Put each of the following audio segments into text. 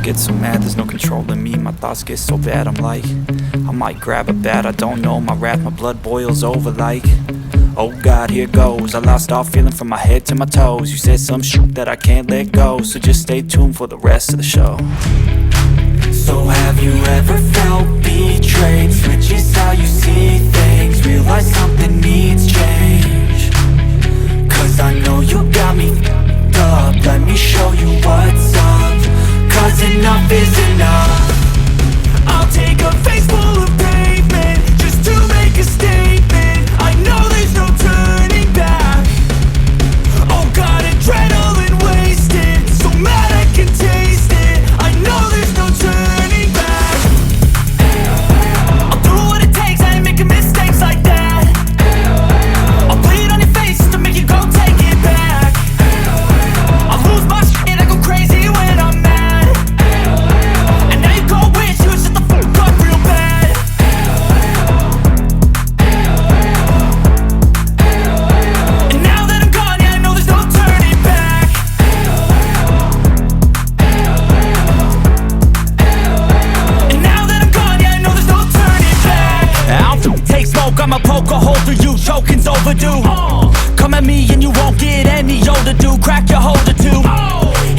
get so mad, there's no controlling me. My thoughts get so bad, I'm like, I might grab a bat, I don't know. My wrath, my blood boils over like, oh God, here goes. I lost all feeling from my head to my toes. You said some shit that I can't let go, so just stay tuned for the rest of the show. So have you ever felt betrayed? Switches how you see things, realize something needs change. Cause I know you got me f***ed up, let me show you what's up. Cause enough is enough. I'll take a face full of pavement just to make a statement. I know there's no turning back. Oh God, adrenaline wasted, so mad I can taste it. I know there's no turning back. I'll do what it takes, I ain't making mistakes like that. I'll bleed on your face to make you go take it back. I'll lose my shit, I go crazy when I'm mad. And now you go wish you would shut the fuck up real bad. And now that I'm gone, yeah, I know there's no turning back. And now that I'm gone, yeah, I know there's no turning back. I'll take smoke, I'ma poke a hole through you, choking's overdue. Come at me and you won't get any older, dude. Crack your holder too.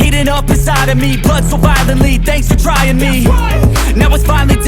Heating up inside of me, blood so violently, thanks for trying me. Now it's finally